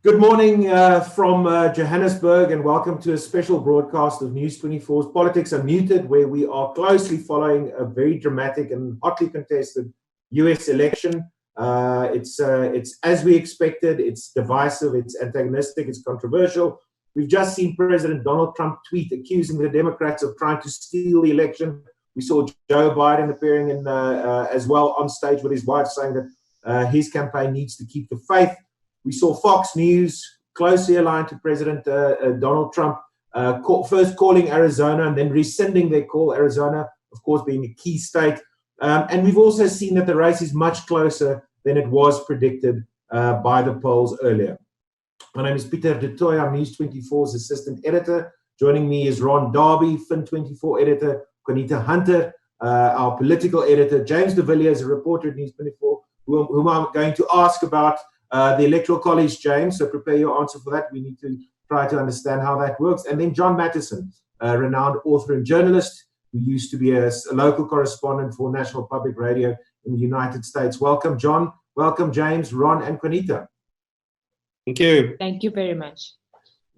Good morning from Johannesburg, and welcome to a special broadcast of News24's Politics Unmuted, where we are closely following a very dramatic and hotly contested US election. It's as we expected. It's divisive, it's antagonistic, it's controversial. We've just seen President Donald Trump tweet accusing the Democrats of trying to steal the election. We saw Joe Biden appearing as well on stage with his wife, saying that his campaign needs to keep the faith. We saw Fox News, closely aligned to President Donald Trump, first calling Arizona and then rescinding their call, Arizona, of course, being a key state. And we've also seen that the race is much closer than it was predicted by the polls earlier. My name is Peter de Toy. I'm News24's assistant editor. Joining me is Ron Darby, Fin24 editor, Juanita Hunter, our political editor, James de Villiers, a reporter at News24, whom I'm going to ask about the Electoral College, James, so prepare your answer for that. We need to try to understand how that works. And then John Mattison, a renowned author and journalist who used to be a local correspondent for National Public Radio in the United States. Welcome, John. Welcome, James, Ron, and Juanita. Thank you. Thank you very much.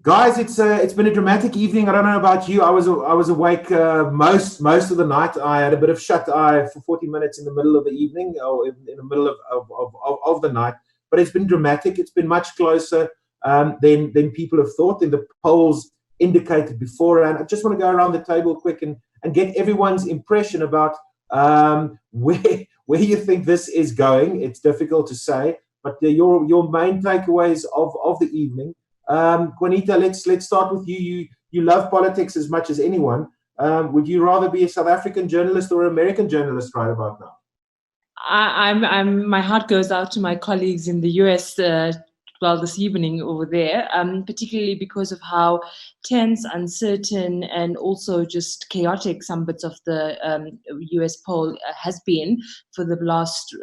Guys, it's been a dramatic evening. I don't know about you. I was awake most of the night. I had a bit of shut eye for 40 minutes in the middle of the evening or in the middle of the night. But it's been dramatic. It's been much closer than people have thought, than the polls indicated beforehand. I just want to go around the table quick and get everyone's impression about where you think this is going. It's difficult to say, but your main takeaways of the evening. Juanita, let's start with you. You love politics as much as anyone. Would you rather be a South African journalist or an American journalist right about now? My heart goes out to my colleagues in the US, this evening over there, particularly because of how tense, uncertain, and also just chaotic some bits of the US poll has been for the last,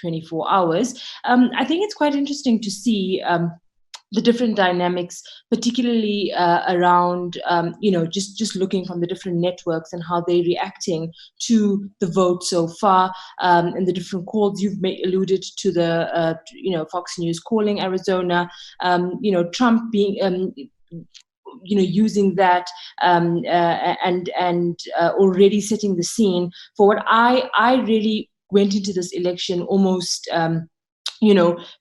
24 hours. I think it's quite interesting to see the different dynamics, particularly around, just looking from the different networks and how they're reacting to the vote so far, and the different calls you've alluded to the, Fox News calling Arizona, Trump being, using that and already setting the scene for what I really went into this election almost,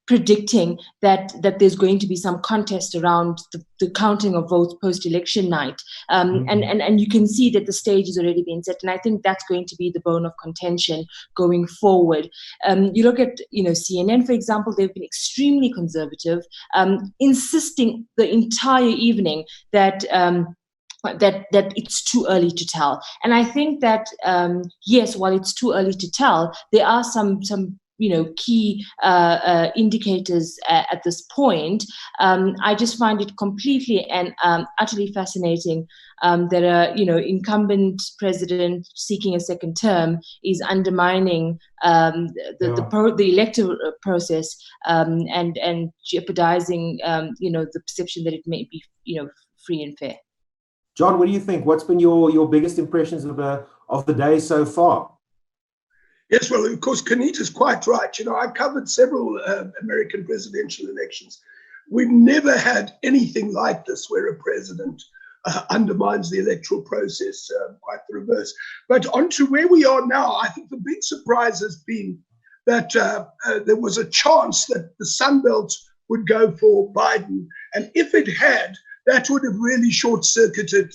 predicting that there's going to be some contest around the counting of votes post-election night. And you can see that the stage has already been set. And I think that's going to be the bone of contention going forward. You look at, CNN, for example, they've been extremely conservative, insisting the entire evening that it's too early to tell. And I think that, yes, while it's too early to tell, there are some key indicators at this point. I just find it completely and utterly fascinating that incumbent president seeking a second term is undermining the electoral process and jeopardizing the perception that it may be free and fair. John, what do you think? What's been your biggest impressions of the day so far? Yes, well, of course, Kanita's quite right. I covered several American presidential elections. We've never had anything like this where a president undermines the electoral process, quite the reverse. But on to where we are now, I think the big surprise has been that there was a chance that the Sun Belt would go for Biden. And if it had, that would have really short-circuited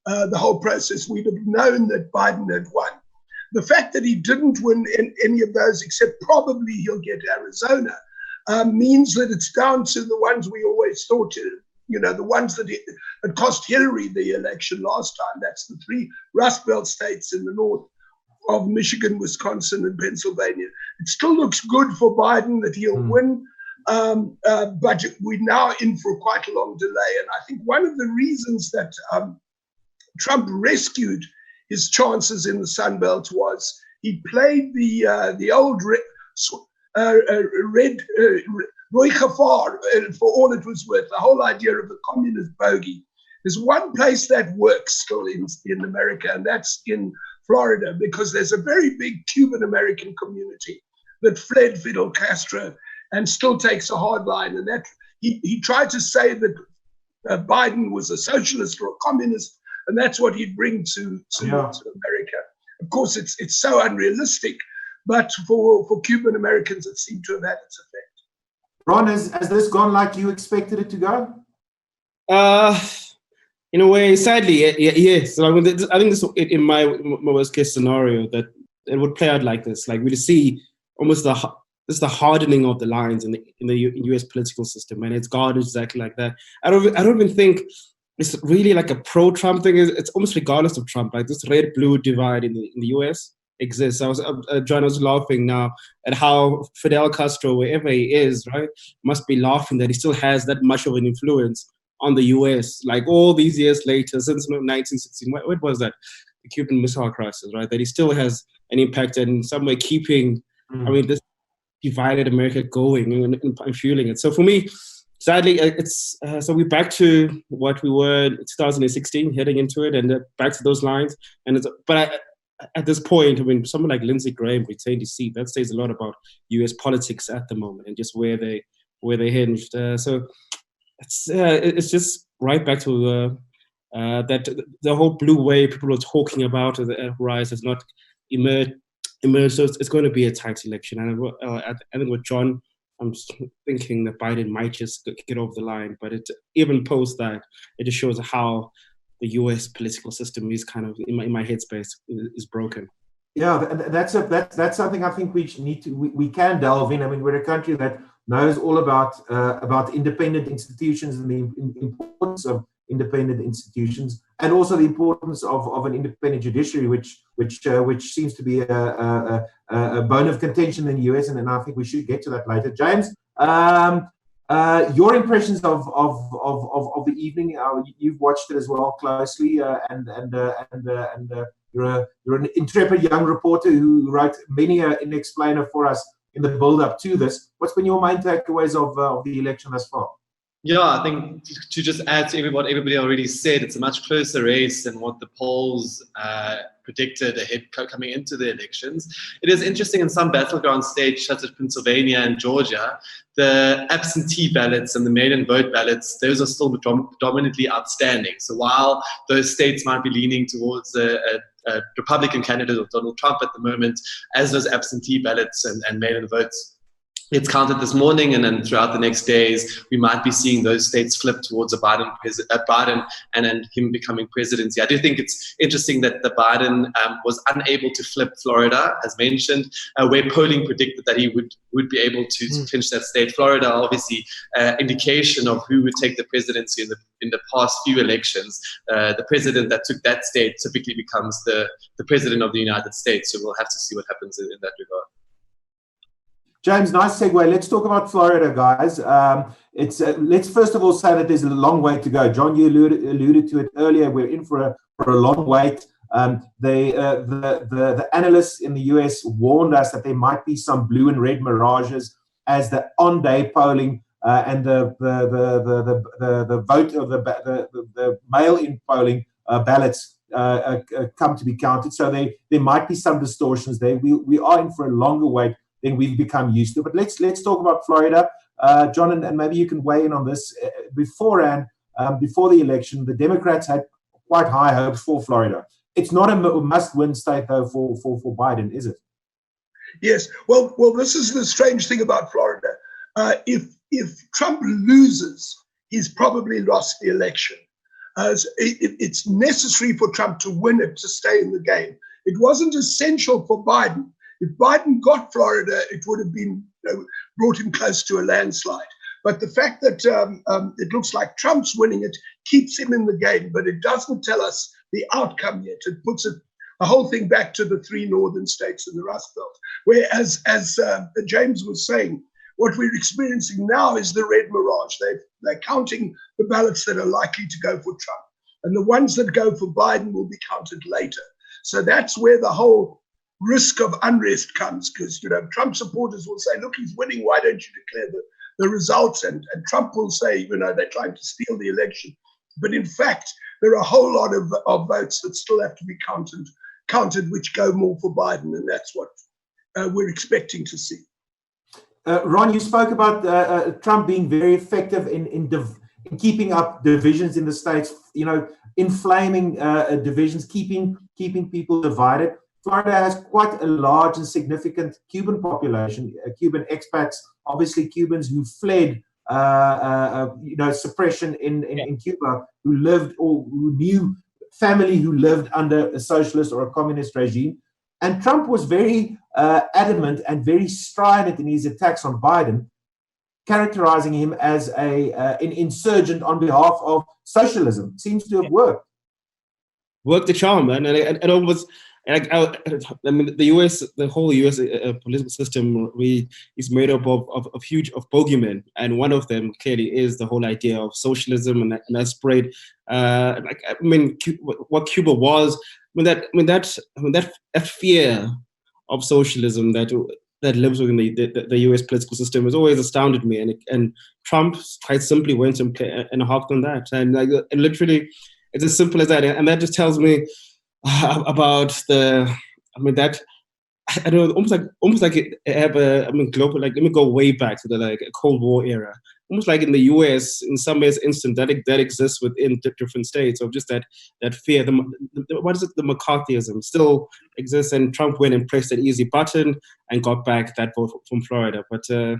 the whole process. We'd have known that Biden had won. The fact that he didn't win in any of those, except probably he'll get Arizona, means that it's down to the ones we always thought, the ones that had cost Hillary the election last time. That's the three Rust Belt states in the north of Michigan, Wisconsin, and Pennsylvania. It still looks good for Biden that he'll win, but we're now in for quite a long delay. And I think one of the reasons that Trump rescued his chances in the Sun Belt was he played the old red Roy Gafar for all it was worth, the whole idea of the communist bogey. There's one place that works still in America, and that's in Florida, because there's a very big Cuban American community that fled Fidel Castro and still takes a hard line. And that he tried to say that Biden was a socialist or a communist, and that's what he'd bring to America. Of course, it's so unrealistic, but for Cuban Americans, it seemed to have had its effect. Ron, has this gone like you expected it to go? In a way, sadly, yes. So I think this, in my worst case scenario, that it would play out like this. Like we see almost the hardening of the lines in the U.S. political system, and it's gone exactly like that. I don't even think it's really like a pro-Trump thing. It's almost regardless of Trump. Like this red-blue divide in the U.S. exists. John was laughing now at how Fidel Castro, wherever he is, right, must be laughing that he still has that much of an influence on the U.S. like all these years later, since 1916. What was that? The Cuban Missile Crisis, right? That he still has an impact and in some way keeping, this divided America going and fueling it. So for me, sadly, it's so we're back to what we were in 2016, heading into it, and back to those lines. And at this point, someone like Lindsey Graham retained his seat. That says a lot about U.S. politics at the moment and just where they hinged. So it's just right back to that the whole blue wave people are talking about the rise has not emerged. So it's going to be a tight election. And I think with John, I'm thinking that Biden might just get over the line. But even post that, it just shows how the U.S. political system is kind of in my headspace is broken. Yeah, that's something I think we can delve in. I mean, we're a country that knows all about independent institutions and the importance of independent institutions, and also the importance of an independent judiciary, which seems to be a bone of contention in the US, and I think we should get to that later. James, your impressions of the evening? You've watched it as well closely, and you're an intrepid young reporter who wrote many an explainer for us in the build-up to this. What's been your main takeaways of the election thus far? Yeah, I think to just add to what everybody already said, it's a much closer race than what the polls predicted ahead coming into the elections. It is interesting in some battleground states such as Pennsylvania and Georgia, the absentee ballots and the mail-in vote ballots, those are still predominantly outstanding. So while those states might be leaning towards a Republican candidate of Donald Trump at the moment, as those absentee ballots and mail-in votes it's counted this morning, and then throughout the next days, we might be seeing those states flip towards a Biden and then him becoming presidency. I do think it's interesting that the Biden was unable to flip Florida, as mentioned, where polling predicted that he would be able to clinch that state. Florida, obviously, indication of who would take the presidency in the past few elections. The president that took that state typically becomes the president of the United States. So we'll have to see what happens in that regard. James, nice segue. Let's talk about Florida, guys. Let's first of all say that there's a long way to go. John, you alluded to it earlier. We're in for a long wait. The analysts in the US warned us that there might be some blue and red mirages as the on-day polling and the vote of the mail-in polling ballots come to be counted. So there might be some distortions there. We are in for a longer wait than we've become used to. But let's talk about Florida. John, and maybe you can weigh in on this. Beforehand, before the election, the Democrats had quite high hopes for Florida. It's not a must-win state, though, for Biden, is it? Yes. Well, this is the strange thing about Florida. If Trump loses, he's probably lost the election. It's necessary for Trump to win it to stay in the game. It wasn't essential for Biden. If Biden got Florida, it would have been brought him close to a landslide. But the fact that it looks like Trump's winning it keeps him in the game, but it doesn't tell us the outcome yet. It puts the whole thing back to the three northern states in the Rust Belt. Whereas, as James was saying, what we're experiencing now is the red mirage. They're counting the ballots that are likely to go for Trump, and the ones that go for Biden will be counted later. So that's where the whole risk of unrest comes, because Trump supporters will say, look, he's winning, why don't you declare the results? And Trump will say, they're trying to steal the election. But in fact, there are a whole lot of votes that still have to be counted, which go more for Biden, and that's what we're expecting to see. Ron, you spoke about Trump being very effective in keeping up divisions in the states, inflaming divisions, keeping people divided. Florida has quite a large and significant Cuban population, Cuban expats, obviously Cubans who fled suppression in Cuba, who lived or who knew family who lived under a socialist or a communist regime. And Trump was very adamant and very strident in his attacks on Biden, characterizing him as an insurgent on behalf of socialism. It seems to have worked. Worked the charm, and it almost. I mean, the whole U.S. Political system is made up of bogeymen, and one of them clearly is the whole idea of socialism, and that spread. What Cuba was, that fear of socialism that lives within the U.S. political system has always astounded me, and Trump quite simply went and harped on that, and literally, it's as simple as that, and that just tells me about almost like global. Like, let me go way back to the Cold War era. Almost like in the U.S., in some instance, that exists within different states of just that fear. The McCarthyism still exists, and Trump went and pressed that easy button and got back that vote from Florida. But to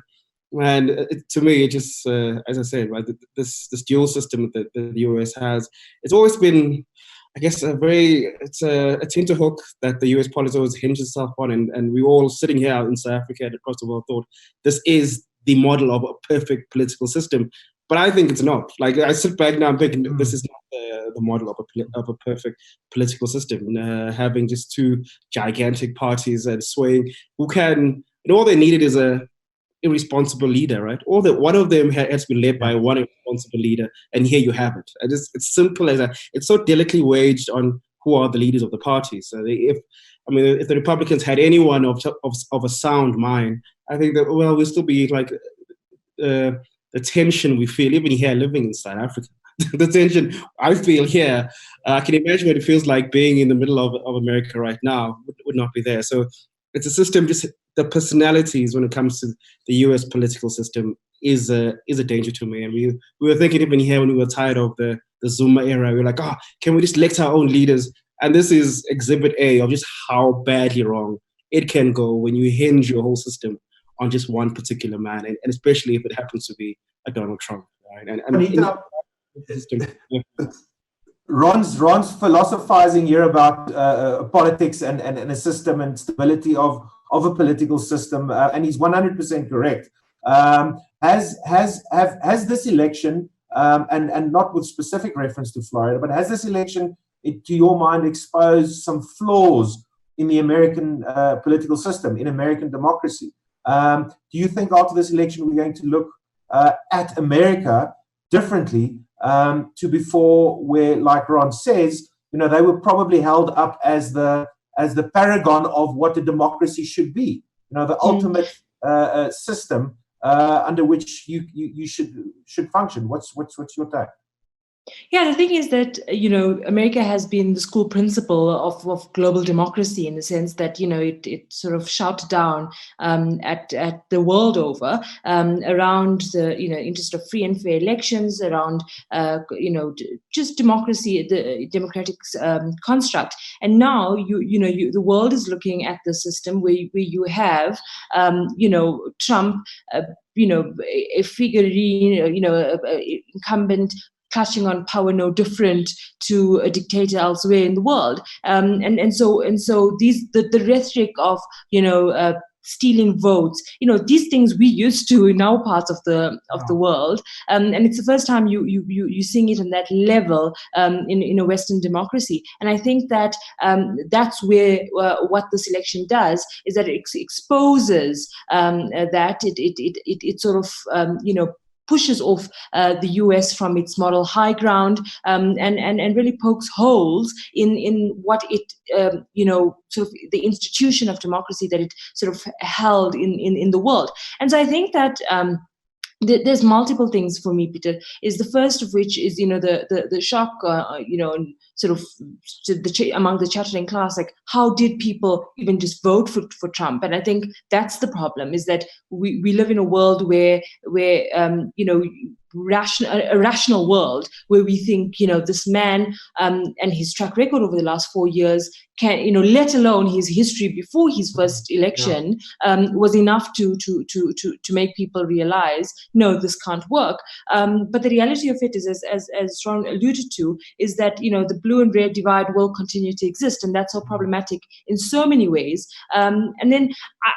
me, it just as I said, right, this dual system that the U.S. has, it's always been, I guess, it's a tenterhook that the U.S. politics always hinges itself on, and we all sitting here in South Africa and across the world thought this is the model of a perfect political system, but I think it's not. Like, I sit back now and thinking this is not the model of a perfect political system. Having just two gigantic parties and swaying, who can, all they needed is a irresponsible leader, right? One of them has been led by one irresponsible leader, and here you have it. It's simple as that. It's so delicately waged on who are the leaders of the party. So if the Republicans had anyone of a sound mind, I think that, well, we'll still be like the tension we feel even here living in South Africa. The tension I feel here, I can imagine what it feels like being in the middle of America right now would not be there. So it's a system, just the personalities when it comes to the U.S. political system is a danger to me. And we were thinking even here when we were tired of the Zuma era, we were like, can we just elect our own leaders? And this is exhibit A of just how badly wrong it can go when you hinge your whole system on just one particular man, and especially if it happens to be a Donald Trump, right? Ron's philosophizing here about politics and a system and stability of a political system, and he's 100% correct. Has this election, and not with specific reference to Florida, but has this election, to your mind, exposed some flaws in the American political system, in American democracy? Do you think after this election we're going to look at America differently to before, where, like Ron says, they were probably held up as the paragon of what a democracy should be, the ultimate system under which you should function? What's your take? Yeah, the thing is that, America has been the school principle of global democracy, in the sense that, it sort of shouted down at the world over around the, interest of free and fair elections, around, just democracy, the democratic construct. And now, the world is looking at the system where you have, Trump, a figurine, incumbent, clutching on power no different to a dictator elsewhere in the world, and so these the rhetoric of stealing votes, these things we used to in our parts of the world, and it's the first time you seeing it on that level in a Western democracy. And I think that that's where what this election does is that it exposes that it sort of pushes off the US from its moral high ground, and really pokes holes in what it, sort of the institution of democracy that it sort of held in the world. And so I think that there's multiple things for me, Peter. Is the first of which is the shock, sort of among the chattering class, like how did people even just vote for Trump? And I think that's the problem, is that we live in a world where a rational world where we think this man and his track record over the last 4 years can let alone his history before his first election was enough to make people realize no, this can't work. But the reality of it is, as Ron alluded to, is that the blue and red divide will continue to exist, and that's so problematic in so many ways. And then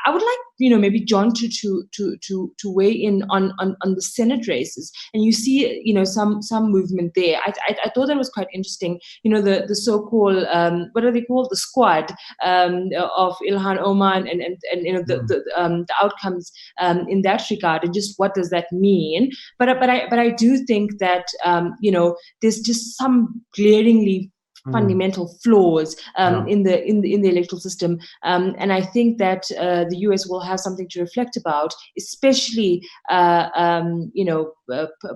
I would like maybe John to weigh in on the Senate races. And you see, some movement there. I thought that was quite interesting. The so-called what are they called? The squad of Ilhan Omar and the outcomes in that regard, and just what does that mean? But I do think that there's just some glaringly fundamental flaws in the electoral system, and I think that the US will have something to reflect about, especially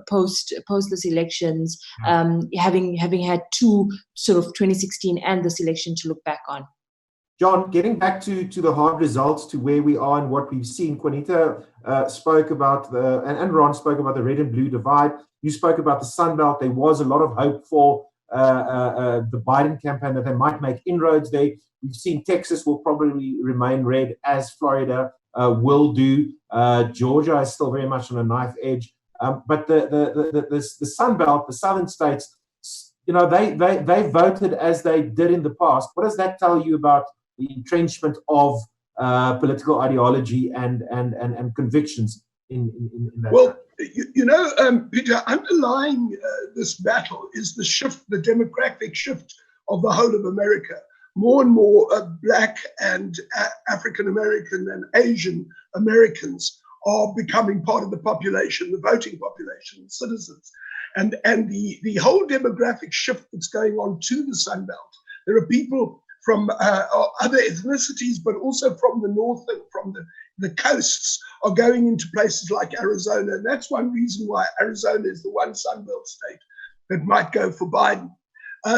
post this elections, having had two sort of 2016 and this election to look back on. John, getting back to the hard results, to where we are and what we've seen, Juanita spoke about and Ron spoke about the red and blue divide. You spoke about the Sun Belt. There was a lot of hope for the Biden campaign that they might make inroads there. We've seen Texas will probably remain red, as Florida will do. Georgia is still very much on a knife edge. But the Sun Belt, the southern states, they voted as they did in the past. What does that tell you about the entrenchment of political ideology and convictions in that? Well, Peter, underlying this battle is the shift, the demographic shift of the whole of America. More and more Black and African American and Asian Americans are becoming part of the population, the voting population, citizens. And the whole demographic shift that's going on to the Sun Belt. There are people from other ethnicities, but also from the north and from the coasts are going into places like Arizona. And that's one reason why Arizona is the one Sun Belt state that might go for Biden.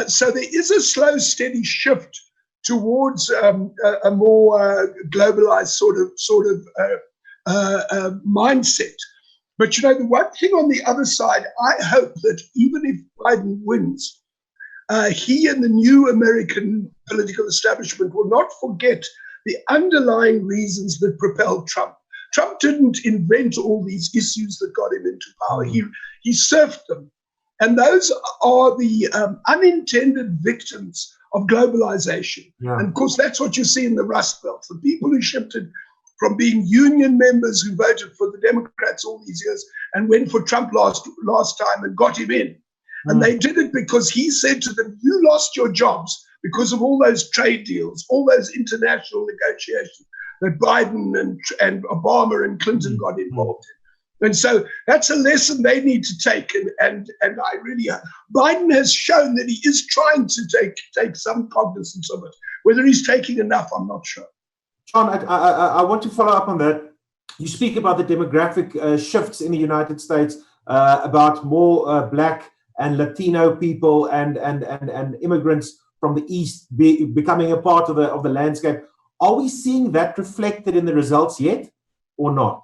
So there is a slow, steady shift towards a more globalized sort of mindset. But the one thing on the other side, I hope that even if Biden wins, he and the new American political establishment will not forget the underlying reasons that propelled Trump. Trump didn't invent all these issues that got him into power. He surfed them. And those are the unintended victims of globalization. Yeah. And of course, that's what you see in the Rust Belt. The people who shifted from being union members who voted for the Democrats all these years and went for Trump last time and got him in. And they did it because he said to them, you lost your jobs because of all those trade deals, all those international negotiations that Biden and Obama and Clinton got involved in. And so that's a lesson they need to take. And I really, Biden has shown that he is trying to take some cognizance of it. Whether he's taking enough, I'm not sure. John, I want to follow up on that. You speak about the demographic shifts in the United States, about more Black and Latino people and immigrants from the East becoming a part of the landscape. Are we seeing that reflected in the results yet, or not?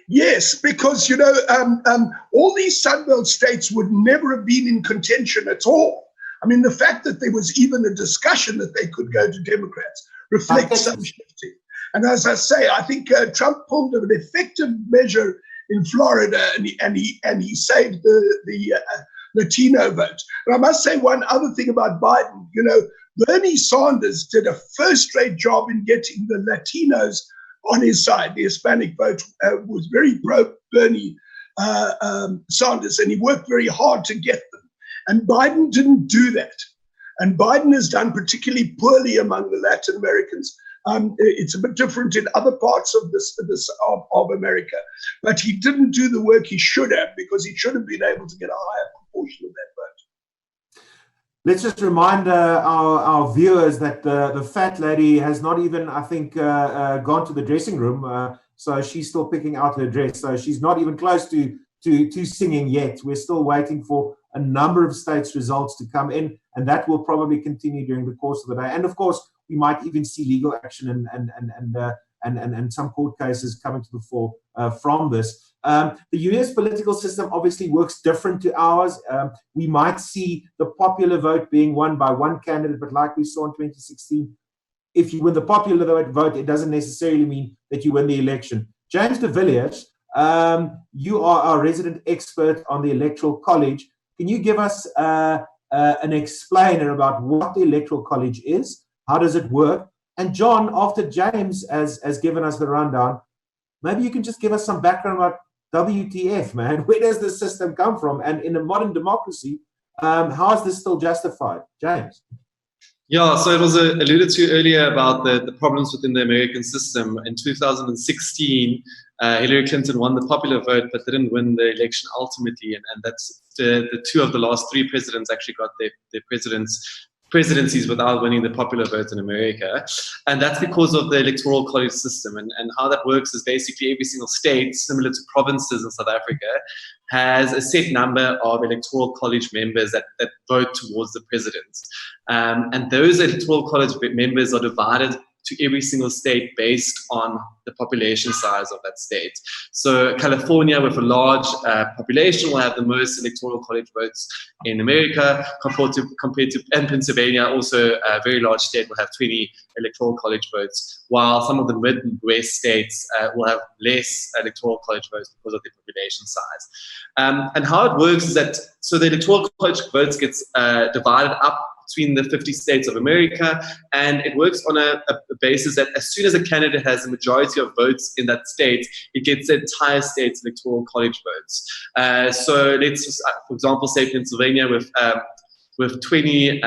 Yes, because all these Sun Belt states would never have been in contention at all. I mean, the fact that there was even a discussion that they could go to Democrats reflects some shifting. And as I say, I think Trump pulled an effective measure in Florida, and he saved the Latino vote. And I must say one other thing about Biden. Bernie Sanders did a first-rate job in getting the Latinos on his side. The Hispanic vote was very pro-Bernie Sanders, and he worked very hard to get them. And Biden didn't do that. And Biden has done particularly poorly among the Latin Americans. It's a bit different in other parts of America, but he didn't do the work he should have, because he should have been able to get a higher proportion of that vote. Let's just remind our viewers that the fat lady has not even, I think, gone to the dressing room. so she's still picking out her dress. So she's not even close to singing yet. We're still waiting for a number of states' results to come in, and that will probably continue during the course of the day. And of course, we might even see legal action and some court cases coming to the fore from this. The US political system obviously works different to ours. We might see the popular vote being won by one candidate, but like we saw in 2016, if you win the popular vote, it doesn't necessarily mean that you win the election. James de Villiers, you are our resident expert on the Electoral College. Can you give us an explainer about what the Electoral College is? How does it work? And John, after James has given us the rundown, maybe you can just give us some background about WTF, man. Where does this system come from? And in a modern democracy, how is this still justified? James? Yeah, so it was alluded to earlier about the problems within the American system. In 2016, Hillary Clinton won the popular vote but didn't win the election ultimately. And that's the two of the last three presidents actually got their presidencies without winning the popular vote in America. And that's because of the Electoral College system. And how that works is basically every single state, similar to provinces in South Africa, has a set number of Electoral College members that vote towards the president. And those Electoral College members are divided to every single state based on the population size of that state. So California, with a large population, will have the most Electoral College votes in America compared to and Pennsylvania, also a very large state, will have 20 Electoral College votes, while some of the mid and west states will have less Electoral College votes because of their population size. And how it works is that, so the Electoral College votes gets divided up between the 50 states of America, and it works on a basis that as soon as a candidate has a majority of votes in that state, it gets the entire state's Electoral College votes. So let's, for example, say Pennsylvania with 20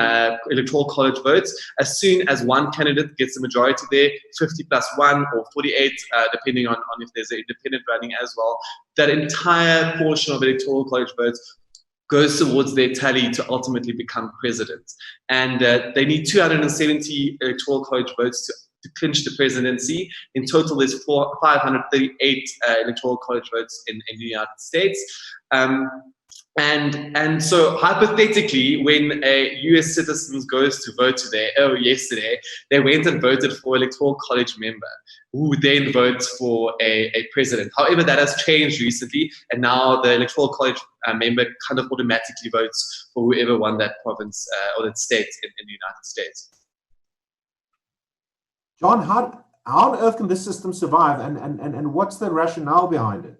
Electoral College votes. As soon as one candidate gets a majority there, 50 plus 1 or 48, depending on if there's an independent running as well, that entire portion of Electoral College votes goes towards their tally to ultimately become president. And they need 270 Electoral College votes to clinch the presidency. In total, there's 538 Electoral College votes in the United States. And so hypothetically, when a US citizen goes to vote yesterday, they went and voted for Electoral College member, who then votes for a president. However, that has changed recently, and now the Electoral College member kind of automatically votes for whoever won that province or that state in the United States. John, how on earth can this system survive, and what's the rationale behind it?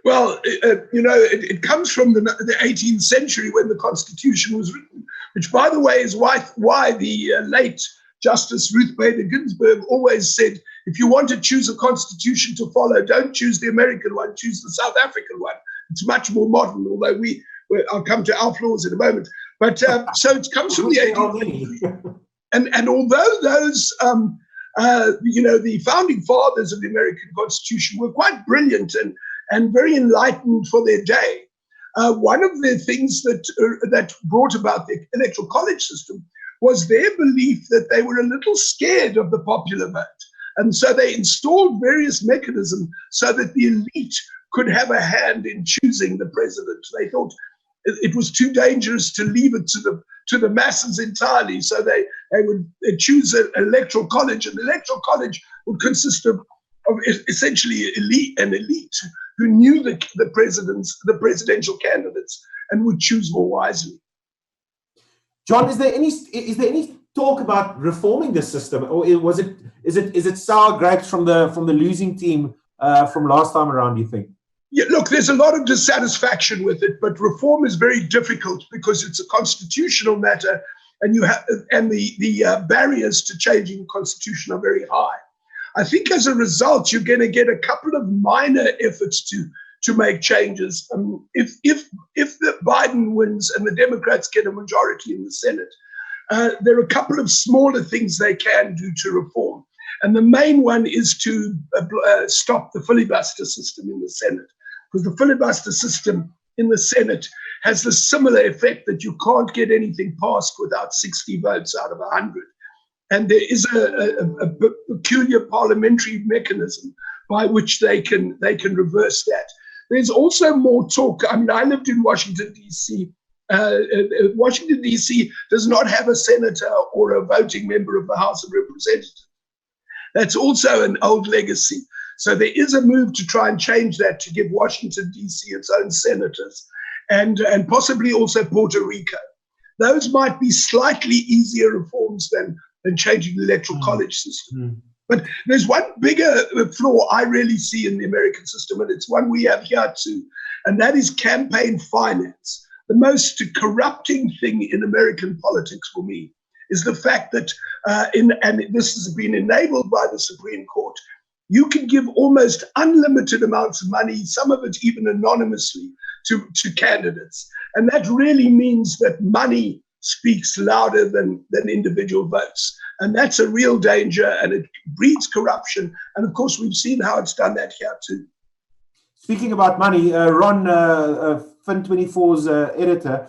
Well, it comes from the 18th century when the Constitution was written, which, by the way, is why the late Justice Ruth Bader Ginsburg always said, if you want to choose a constitution to follow, don't choose the American one, choose the South African one. It's much more modern, although I'll come to our flaws in a moment. But so it comes from the 18th century. And although those, the founding fathers of the American Constitution were quite brilliant and very enlightened for their day, one of the things that brought about the Electoral College system was their belief that they were a little scared of the popular vote. And so they installed various mechanisms so that the elite could have a hand in choosing the president. They thought it was too dangerous to leave it to the masses entirely. So they would choose an Electoral College, and the Electoral College would consist of essentially an elite who knew the presidential candidates and would choose more wisely. John, is there any talk about reforming the system, or is it sour grapes from the losing team from last time around, do you think? Yeah, look, there's a lot of dissatisfaction with it, but reform is very difficult because it's a constitutional matter, and the barriers to changing the constitution are very high. I think as a result, you're going to get a couple of minor efforts to make changes. If the Biden wins and the Democrats get a majority in the Senate, there are a couple of smaller things they can do to reform. And the main one is to stop the filibuster system in the Senate, because the filibuster system in the Senate has the similar effect that you can't get anything passed without 60 votes out of 100. and there is a peculiar parliamentary mechanism by which they can reverse that. There's also more talk. I mean, I lived in Washington, D.C. Washington, D.C. does not have a senator or a voting member of the House of Representatives. That's also an old legacy. So there is a move to try and change that, to give Washington, D.C. its own senators, and possibly also Puerto Rico. Those might be slightly easier reforms than changing the Electoral College system. But there's one bigger flaw I really see in the American system, and it's one we have here too, and that is campaign finance. The most corrupting thing in American politics for me is the fact that, and this has been enabled by the Supreme Court, you can give almost unlimited amounts of money, some of it even anonymously, to candidates. And that really means that money speaks louder than individual votes. And that's a real danger, and it breeds corruption. And of course, we've seen how it's done that here too. Speaking about money, Ron, Fin24's editor,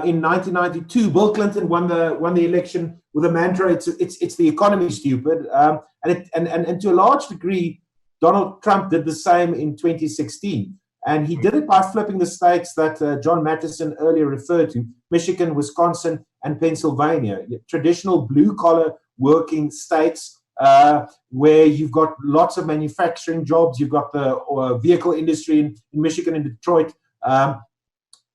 in 1992, Bill Clinton won the election with a mantra: "It's the economy, stupid." And to a large degree, Donald Trump did the same in 2016, and he did it by flipping the states that John Mattison earlier referred to: Michigan, Wisconsin, and Pennsylvania, traditional blue-collar working states. Where you've got lots of manufacturing jobs, you've got the vehicle industry in Michigan and Detroit,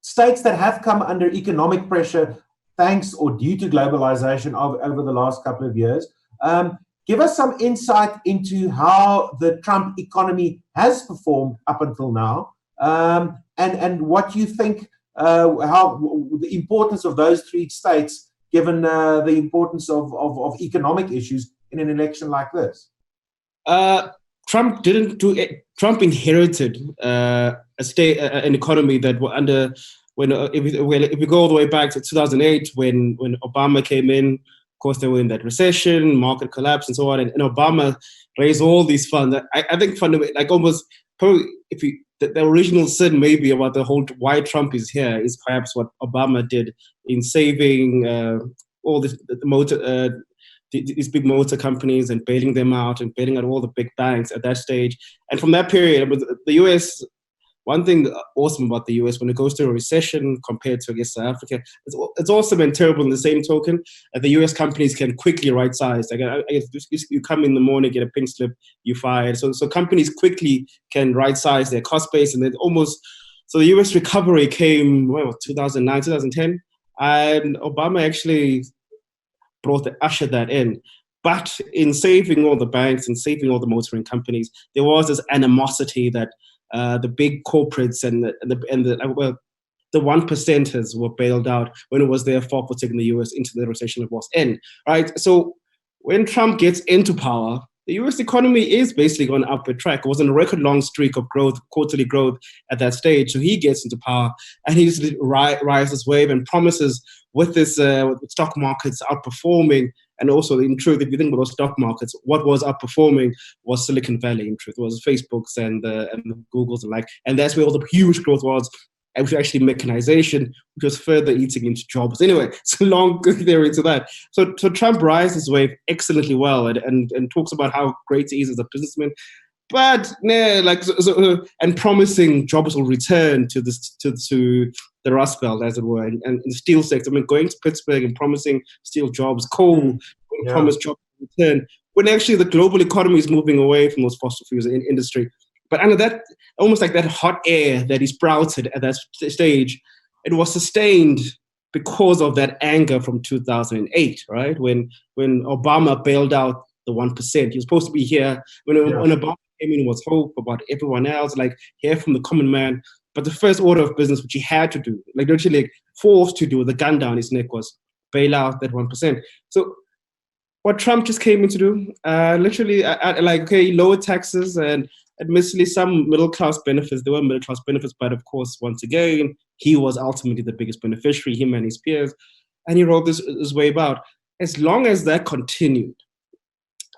states that have come under economic pressure thanks or due to globalization over the last couple of years. Give us some insight into how the Trump economy has performed up until now, and what you think, how the importance of those three states, given the importance of economic issues in an election like this. Trump didn't do it. Trump inherited an economy that were under, if we go all the way back to 2008, when Obama came in. Of course, they were in that recession, market collapse, and so on. And Obama raised all these funds. I think fundamentally, like almost probably, the original sin maybe about the whole why Trump is here is perhaps what Obama did in saving all this these big motor companies and bailing them out and bailing out all the big banks at that stage. And from that period, the US, one thing awesome about the US when it goes through a recession compared to, I guess, South Africa, it's awesome and terrible in the same token. The US companies can quickly right size. Like, I guess you come in the morning, get a pink slip, you fired. So companies quickly can right size their cost base, and then so the US recovery came 2009, 2010, and Obama actually ushered that in. But in saving all the banks and saving all the motoring companies, there was this animosity that the big corporates and the one percenters were bailed out when it was their fault for taking the US into the recession it was in. Right. So when Trump gets into power, the US economy is basically on an upward track. It was on a record long streak of growth, quarterly growth at that stage. So he gets into power and he just rides this wave and promises with this with stock markets outperforming. And also, in truth, if you think about those stock markets, what was outperforming was Silicon Valley. In truth, it was Facebooks and the Googles and and that's where all the huge growth was. And which actually mechanization, which was further eating into jobs. Anyway, it's a long theory to that. So Trump rides his wave excellently well and talks about how great he is as a businessman. But and promising jobs will return to the Rust Belt, as it were, and the steel sector. I mean, going to Pittsburgh and promising steel jobs, coal, promise jobs will return. When actually the global economy is moving away from those fossil fuels in industry. But under that, almost like that hot air that he sprouted at that stage, it was sustained because of that anger from 2008, right? When Obama bailed out the 1%. He was supposed to be here. When Obama came in, was hope about everyone else, like hear from the common man. But the first order of business, which he had to do, like literally forced to do with a gun down his neck, was bail out that 1%. So what Trump just came in to do, lower taxes and admittedly some middle-class benefits. There were middle-class benefits, but of course, once again, he was ultimately the biggest beneficiary, him and his peers, and he rode his wave out. As long as that continued,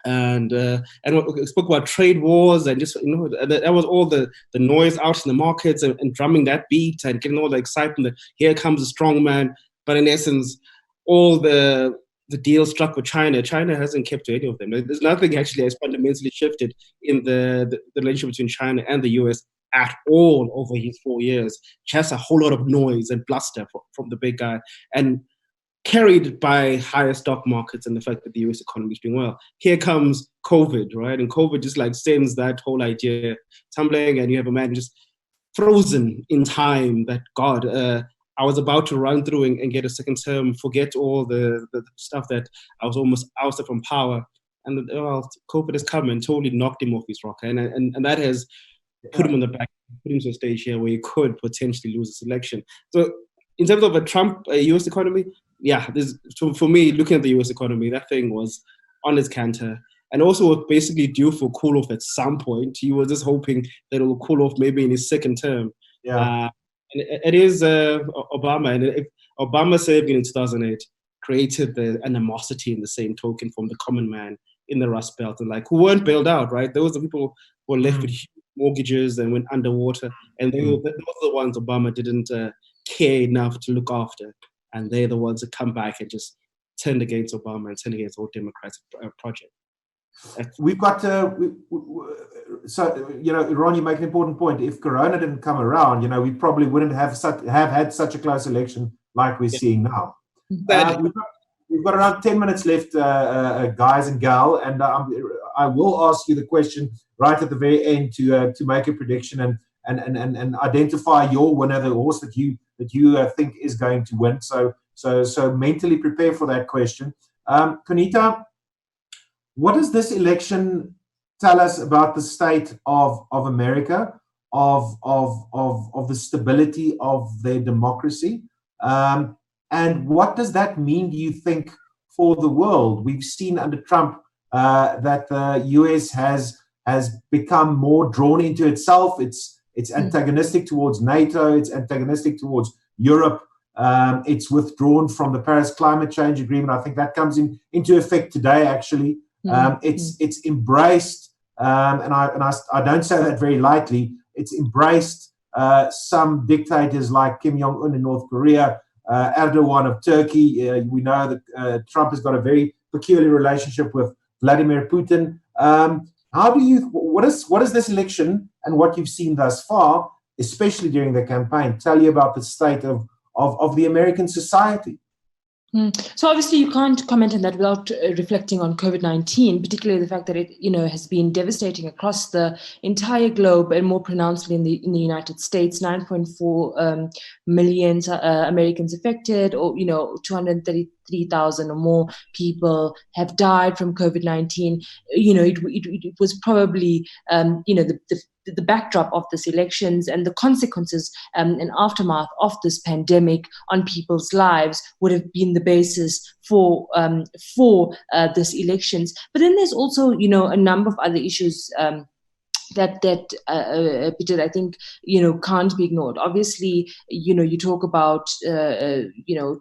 and we spoke about trade wars and just, that was all the noise out in the markets and drumming that beat and getting all the excitement that here comes a strong man. But in essence, all the the deal struck with China, China hasn't kept to any of them. There's nothing actually has fundamentally shifted in the relationship between China and the US at all over his 4 years. Just a whole lot of noise and bluster from the big guy, and carried by higher stock markets and the fact that the US economy is doing well. Here comes COVID, right? And COVID just like sends that whole idea tumbling, and you have a man just frozen in time that, God, I was about to run through and get a second term, forget all the stuff that I was almost ousted from power. And COVID has come and totally knocked him off his rocker. And that has put him on the back, put him to a stage here where he could potentially lose this election. So in terms of a Trump US economy, yeah, for me, looking at the US economy, that thing was on its canter. And also was basically due for cool off at some point. He was just hoping that it will cool off maybe in his second term. Yeah. And it is Obama. And if Obama saved in 2008, created the animosity in the same token from the common man in the Rust Belt, and who weren't bailed out, right? Those are people who were left with huge mortgages and went underwater. And those are the ones Obama didn't care enough to look after. And they're the ones that come back and just turned against Obama and turned against the whole Democratic project. We've got so Ron, you make an important point. If Corona didn't come around, we probably wouldn't have had such a close election like we're seeing now. We've got around 10 minutes left, guys and gal, and I will ask you the question right at the very end to make a prediction and identify your winner, the horse that you think is going to win. So mentally prepare for that question. Conita, what does this election tell us about the state of America, of the stability of their democracy? And what does that mean, do you think, for the world? We've seen under Trump that the US has become more drawn into itself. It's antagonistic towards NATO. It's antagonistic towards Europe. It's withdrawn from the Paris Climate Change Agreement. I think that comes into effect today, actually. It's embraced, and I don't say that very lightly, it's embraced some dictators like Kim Jong-un in North Korea, Erdogan of Turkey. We know that Trump has got a very peculiar relationship with Vladimir Putin. What is this election and what you've seen thus far, especially during the campaign, tell you about the state of the American society? So obviously you can't comment on that without reflecting on COVID-19, particularly the fact that it has been devastating across the entire globe, and more pronouncedly in the United States. 9.4 million Americans affected, or 233,000 or more people have died from COVID-19. It was probably the backdrop of this elections and the consequences and aftermath of this pandemic on people's lives would have been the basis for this elections. But then there's also a number of other issues that Peter, I think can't be ignored. Obviously, you talk about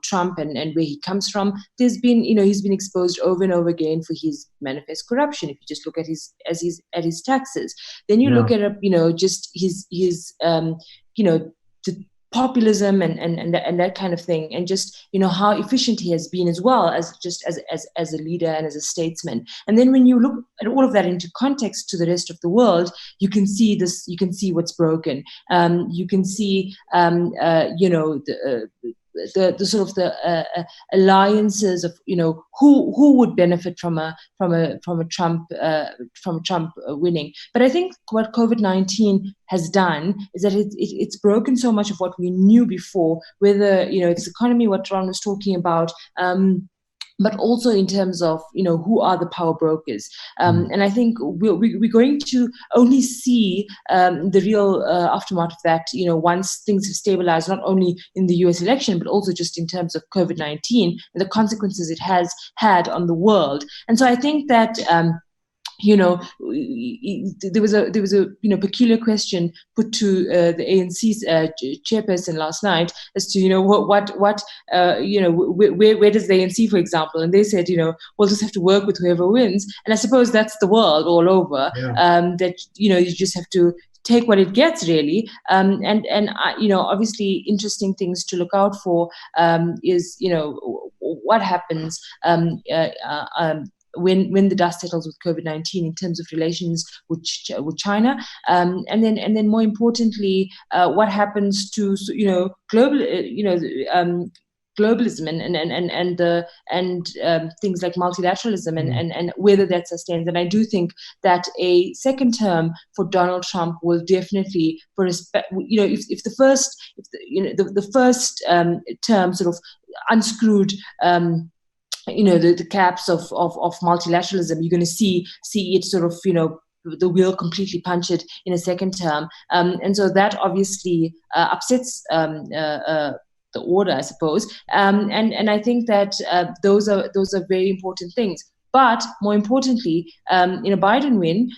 Trump and where he comes from. There's been he's been exposed over and over again for his manifest corruption. If you just look at his taxes, then you look at just his the populism and that kind of thing, and just how efficient he has been as well as just as a leader and as a statesman. And then when you look at all of that into context to the rest of the world, you can see this. You can see what's broken. You can see the sort of the alliances of who would benefit from a Trump winning. But I think what COVID-19 has done is that it's broken so much of what we knew before, whether it's economy, what Ron was talking about. But also in terms of, who are the power brokers. And I think we're going to only see the real aftermath of that, once things have stabilized, not only in the US election, but also just in terms of COVID-19 and the consequences it has had on the world. And so I think that there was a peculiar question put to the ANC's chairperson last night as to where does the ANC, for example, and they said we'll just have to work with whoever wins, and I suppose that's the world all over. That you just have to take what it gets, really. And obviously interesting things to look out for is what happens when the dust settles with COVID-19 in terms of relations with China, and then more importantly, what happens to global globalism and things like multilateralism and whether that sustains. And I do think that a second term for Donald Trump will definitely, if the first term sort of unscrewed the caps of multilateralism, you're going to see it sort of the wheel completely punctured in a second term, and so that obviously upsets the order, I suppose, and I think that those are very important things. But more importantly, in a Biden win,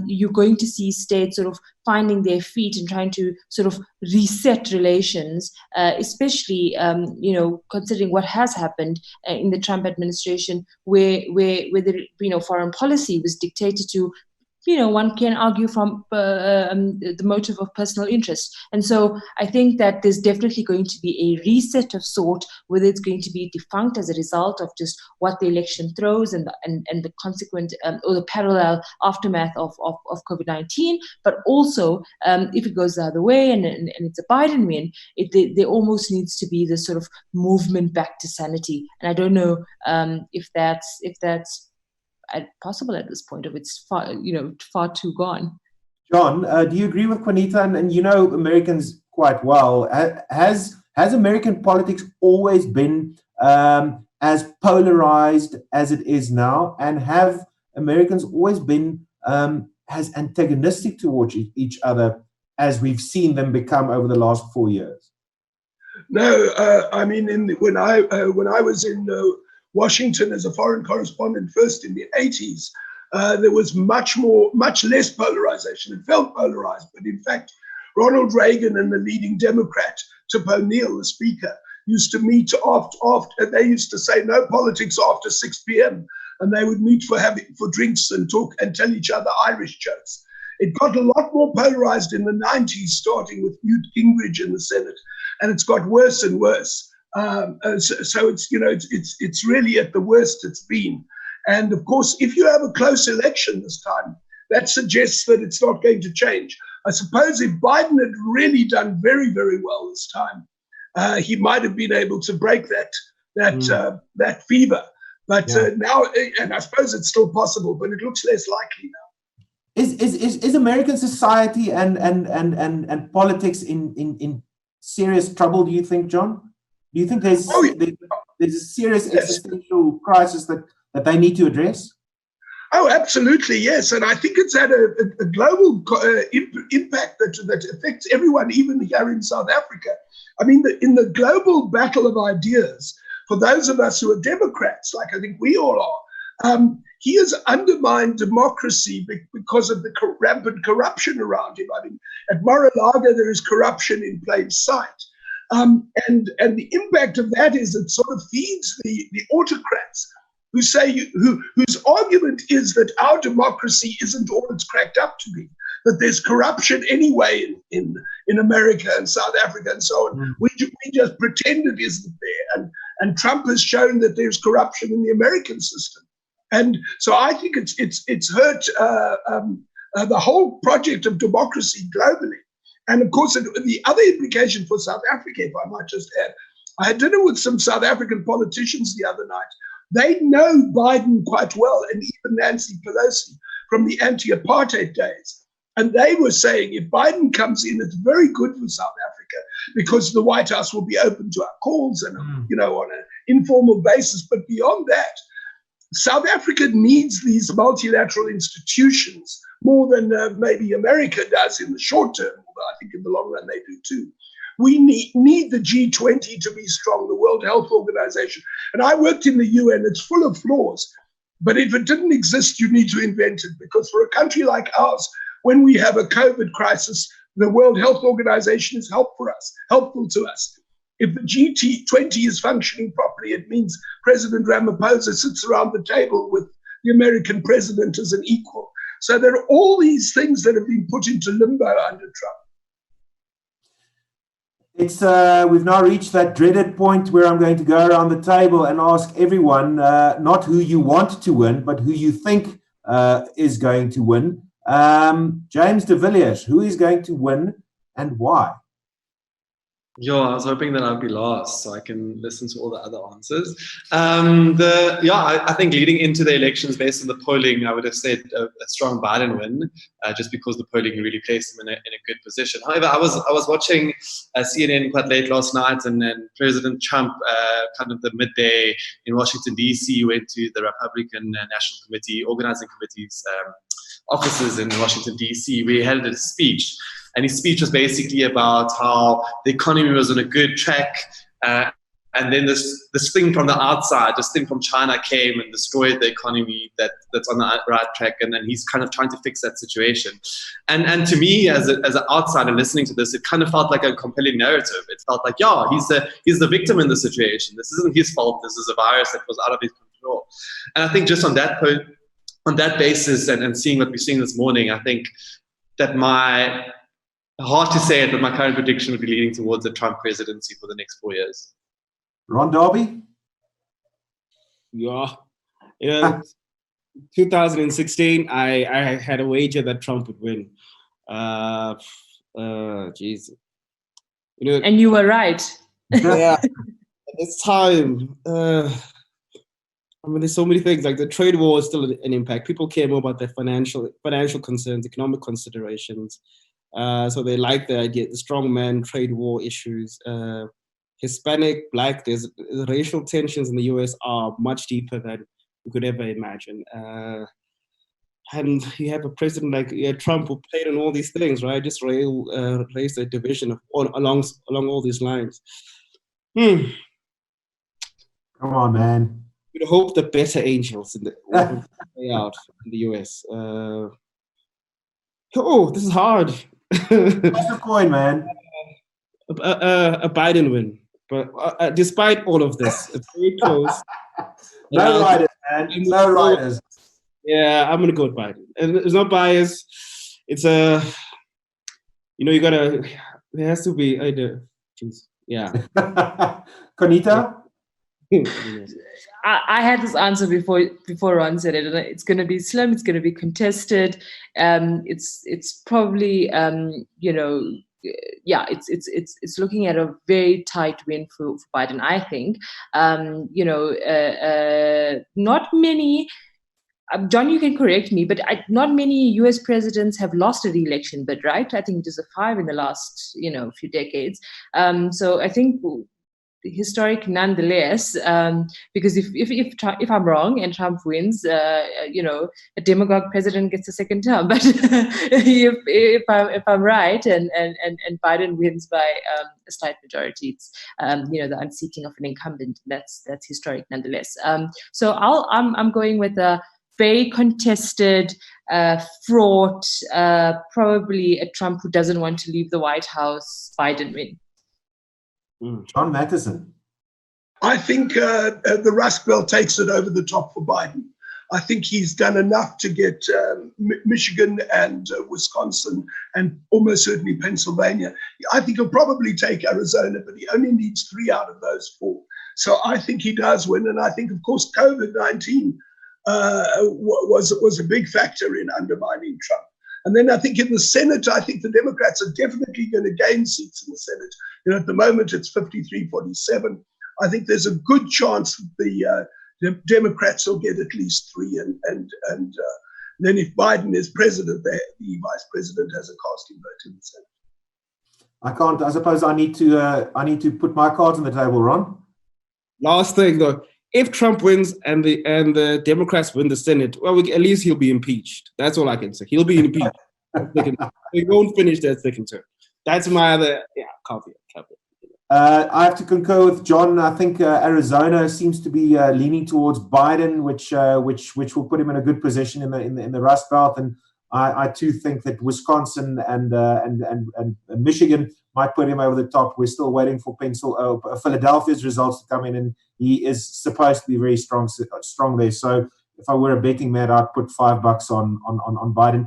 you're going to see states sort of finding their feet and trying to sort of reset relations, especially considering what has happened in the Trump administration, where the foreign policy was dictated to, one can argue from the motive of personal interest. And so I think that there's definitely going to be a reset of sort, whether it's going to be defunct as a result of just what the election throws and the consequent or the parallel aftermath of COVID-19, but also if it goes the other way and it's a Biden win, there almost needs to be this sort of movement back to sanity. And I don't know if that's possible at this point, or it's far too gone. John, do you agree with Juanita? And you know Americans quite well. Has American politics always been as polarized as it is now? And have Americans always been as antagonistic towards each other as we've seen them become over the last 4 years? No, I mean, when I was in Washington as a foreign correspondent first in the 80s, there was much less polarization. It felt polarized, but in fact, Ronald Reagan and the leading Democrat, Tip O'Neill, the speaker, used to meet after they used to say no politics after 6 p.m. and they would meet for drinks and talk and tell each other Irish jokes. It got a lot more polarized in the 90s, starting with Newt Gingrich in the Senate, and it's got worse and worse. So it's really at the worst it's been. And of course, if you have a close election this time, that suggests that it's not going to change. I suppose if Biden had really done very, very well this time, he might have been able to break that fever. But now, and I suppose it's still possible, but it looks less likely now. Is American society and politics in serious trouble, do you think, John? Do you think there's a serious existential crisis that they need to address? Oh, absolutely, yes. And I think it's had a global impact that affects everyone, even here in South Africa. I mean, in the global battle of ideas, for those of us who are Democrats, like I think we all are, he has undermined democracy because of the rampant corruption around him. I mean, at Mar-a-Lago, there is corruption in plain sight. And the impact of that is it sort of feeds the autocrats who say whose argument is that our democracy isn't all it's cracked up to be, that there's corruption anyway in America and South Africa and so on. We just pretend it isn't there, and Trump has shown that there's corruption in the American system, and so I think it's hurt the whole project of democracy globally. And of course, the other implication for South Africa, if I might just add, I had dinner with some South African politicians the other night. They know Biden quite well, and even Nancy Pelosi from the anti-apartheid days. And they were saying if Biden comes in, it's very good for South Africa because the White House will be open to our calls and on an informal basis. But beyond that, South Africa needs these multilateral institutions more than maybe America does in the short term, although I think in the long run they do too. We need the G20 to be strong, the World Health Organization. And I worked in the UN, it's full of flaws. But if it didn't exist, you need to invent it. Because for a country like ours, when we have a COVID crisis, the World Health Organization is helpful to us. If the G20 is functioning properly, it means President Ramaphosa sits around the table with the American president as an equal. So there are all these things that have been put into limbo under Trump. It's we've now reached that dreaded point where I'm going to go around the table and ask everyone not who you want to win, but who you think is going to win. James de Villiers, who is going to win and why? Yeah, I was hoping that I'd be last so I can listen to all the other answers. I think leading into the elections, based on the polling, I would have said a strong Biden win, just because the polling really placed him in a good position. However, I was watching CNN quite late last night, and then President Trump, kind of the midday in Washington, D.C., went to the Republican National Committee, Organizing Committee's offices in Washington, D.C., where he held a speech. And his speech was basically about how the economy was on a good track, and then this thing from the outside, this thing from China came and destroyed the economy that's on the right track, and then he's kind of trying to fix that situation. And to me, as an outsider listening to this, it kind of felt like a compelling narrative. It felt like, yeah, he's the victim in the situation. This isn't his fault. This is a virus that was out of his control. And I think just on that basis, and seeing what we're seeing this morning, I think that hard to say it, but my current prediction would be leading towards a Trump presidency for the next 4 years. Ron Darby? Yeah. 2016, I had a wager that Trump would win. Jeez. And you were right. Yeah. At this time, there's so many things. Like the trade war is still an impact. People care more about their financial concerns, economic considerations. So they like the idea, the strongman trade war issues. Hispanic, Black, there's racial tensions in the US are much deeper than we could ever imagine. And you have a president like Trump who played on all these things, right? Just raised the division along all these lines. Come on, man. We'd hope the better angels in the way out in the US. This is hard. What's the coin, man? A Biden win, but despite all of this, it's very close. No riders, man. No riders. Yeah, I'm gonna go with Biden, and there's no bias. It's you gotta. There has to be. Yeah. Conita. I had this answer before Ron said it, and it's going to be slim. It's going to be contested. It's probably it's looking at a very tight win for Biden. I think not many. John, you can correct me, but not many U.S. presidents have lost a re-election bid, right? I think it is a 5 in the last few decades. So I think historic nonetheless, because if I'm wrong and Trump wins, a demagogue president gets a second term. But if I'm right and Biden wins by a slight majority, it's the unseating of an incumbent. That's historic nonetheless. So I'm going with a very contested, fraught, probably a Trump who doesn't want to leave the White House, Biden win. John Matheson. I think the Rust Belt takes it over the top for Biden. I think he's done enough to get Michigan and Wisconsin and almost certainly Pennsylvania. I think he'll probably take Arizona, but he only needs 3 out of those 4. So I think he does win. And I think, of course, COVID-19 was a big factor in undermining Trump. And then I think in the Senate, I think the Democrats are definitely going to gain seats in the Senate. At the moment, it's 53-47. I think there's a good chance the Democrats will get at least 3. And then if Biden is president, the vice president has a casting vote in the Senate. I can't. I suppose I need to put my cards on the table, Ron. Last thing, though. If Trump wins and the Democrats win the Senate, well, at least he'll be impeached. That's all I can say. He'll be impeached. They won't finish their second term. That's my other caveat. I have to concur with John. I think Arizona seems to be leaning towards Biden, which will put him in a good position in the Rust Belt. And I too think that Wisconsin and Michigan might put him over the top. We're still waiting for Philadelphia's results to come in, and he is supposed to be very strong there. So if I were a betting man, I'd put $5 on Biden.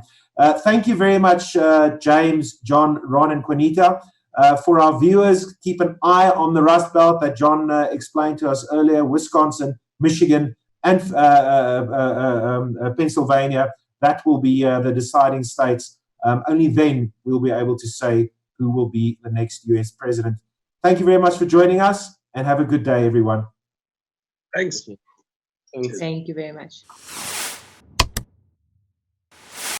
Thank you very much, James, John, Ron, and Juanita. For our viewers, keep an eye on the Rust Belt that John explained to us earlier, Wisconsin, Michigan, and Pennsylvania. That will be the deciding states. Only then we'll be able to say who will be the next US president. Thank you very much for joining us, and have a good day, everyone. Thanks. Thank you very much.